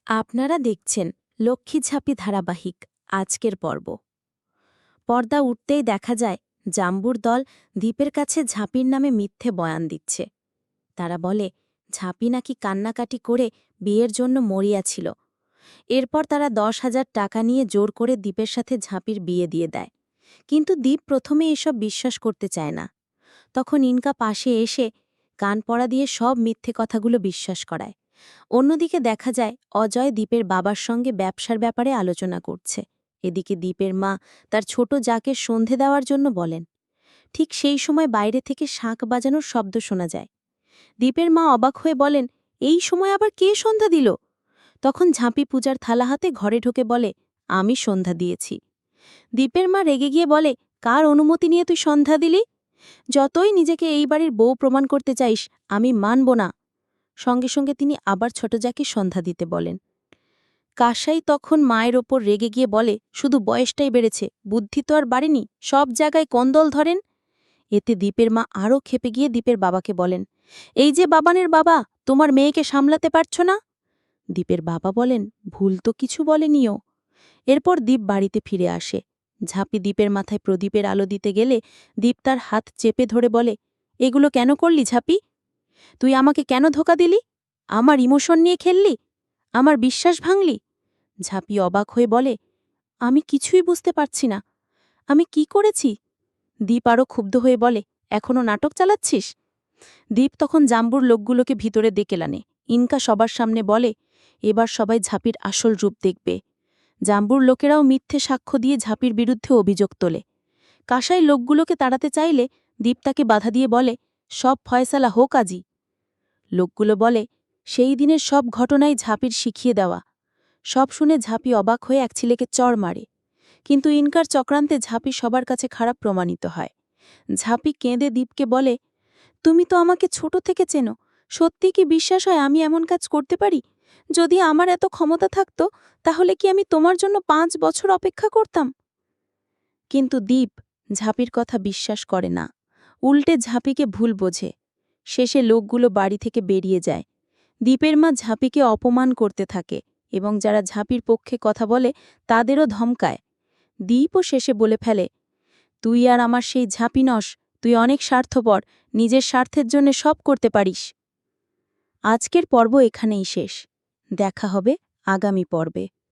আপনারা দেখছেন লক্ষ্মী ঝাঁপি ধারাবাহিক আজকের পর্ব। পর্দা উঠতেই দেখা যায় জাম্বুর দল দ্বীপের কাছে ঝাঁপির নামে মিথ্যে বয়ান দিচ্ছে। তারা বলে ঝাঁপি নাকি কান্নাকাটি করে বিয়ের জন্য মরিয়াছিল। এরপর তারা 10,000 টাকা নিয়ে জোর করে দ্বীপের সাথে ঝাঁপির বিয়ে দিয়ে দেয়। কিন্তু দ্বীপ প্রথমে এসব বিশ্বাস করতে চায় না। তখন ইনকা পাশে এসে কান পড়া দিয়ে সব মিথ্যে কথাগুলো বিশ্বাস করায়। অন্যদিকে দেখা যায় অজয় দ্বীপের বাবার সঙ্গে ব্যবসার ব্যাপারে আলোচনা করছে। এদিকে দ্বীপের মা তার ছোট জাকে সন্ধে দেওয়ার জন্য বলেন। ঠিক সেই সময় বাইরে থেকে শাঁখ বাজানোর শব্দ শোনা যায়। দ্বীপের মা অবাক হয়ে বলেন, এই সময় আবার কে সন্ধ্যা দিল? তখন ঝাঁপি পূজার থালা হাতে ঘরে ঢুকে বলে, আমি সন্ধ্যা দিয়েছি। দ্বীপের মা রেগে গিয়ে বলে, কার অনুমতি নিয়ে তুই সন্ধ্যা দিলি? যতই নিজেকে এই বাড়ির বউ প্রমাণ করতে চাইস, আমি মানব না। সঙ্গে সঙ্গে তিনি আবার ছোট জাকে সন্ধ্যা দিতে বলেন। কাসাই তখন মায়ের ওপর রেগে গিয়ে বলে, শুধু বয়সটাই বেড়েছে, বুদ্ধি তো আর বাড়েনি, সব জায়গায় কন্দল ধরেন। এতে দ্বীপের মা আরও ক্ষেপে গিয়ে দ্বীপের বাবাকে বলেন, এই যে বাবানের বাবা, তোমার মেয়েকে সামলাতে পারছ না? দ্বীপের বাবা বলেন, ভুল তো কিছু বলেনিও। এরপর দ্বীপ বাড়িতে ফিরে আসে। ঝাঁপি দ্বীপের মাথায় প্রদীপের আলো দিতে গেলে দ্বীপ তার হাত চেপে ধরে বলে, এগুলো কেন করলি ঝাঁপি? তুই আমাকে কেন ধোকা দিলি? আমার ইমোশন নিয়ে খেললি? আমার বিশ্বাস ভাঙলি? ঝাঁপি অবাক হয়ে বলে, আমি কিছুই বুঝতে পারছি না, আমি কি করেছি? দ্বীপ আরও ক্ষুব্ধ হয়ে বলে, এখনও নাটক চালাচ্ছিস? দ্বীপ তখন জাম্বুর লোকগুলোকে ভিতরে ডেকে আনে। ইনকা সবার সামনে বলে, এবার সবাই ঝাঁপির আসল রূপ দেখবে। জাম্বুর লোকেরাও মিথ্যে সাক্ষ্য দিয়ে ঝাঁপির বিরুদ্ধে অভিযোগ তোলে। কাসাই লোকগুলোকে তাড়াতে চাইলে দ্বীপ তাকে বাধা দিয়ে বলে, সব ফয়সালা হোক আজই। লোকগুলো বলে, সেই দিনের সব ঘটনাই ঝাঁপির শিখিয়ে দেওয়া। সব শুনে ঝাঁপি অবাক হয়ে এক ছেলেকে চড় মারে। কিন্তু ইনকার চক্রান্তে ঝাঁপি সবার কাছে খারাপ প্রমাণিত হয়। ঝাঁপি কেঁদে দ্বীপকে বলে, তুমি তো আমাকে ছোট থেকে চেনো, সত্যি কি বিশ্বাস হয় আমি এমন কাজ করতে পারি? যদি আমার এত ক্ষমতা থাকত, তাহলে কি আমি তোমার জন্য 5 বছর অপেক্ষা করতাম? কিন্তু দ্বীপ ঝাঁপির কথা বিশ্বাস করে না, উল্টে ঝাঁপিকে ভুল বোঝে। শেষে লোকগুলো বাড়ি থেকে বেরিয়ে যায়। দ্বীপের মা ঝাঁপিকে অপমান করতে থাকে এবং যারা ঝাঁপির পক্ষে কথা বলে তাদেরও ধমকায়। দ্বীপও শেষে বলে ফেলে, তুই আর আমার সেই ঝাঁপি নস, তুই অনেক স্বার্থপর, নিজের স্বার্থের জন্য সব করতে পারিস। আজকের পর্ব এখানেই শেষ। দেখা হবে আগামী পর্বে।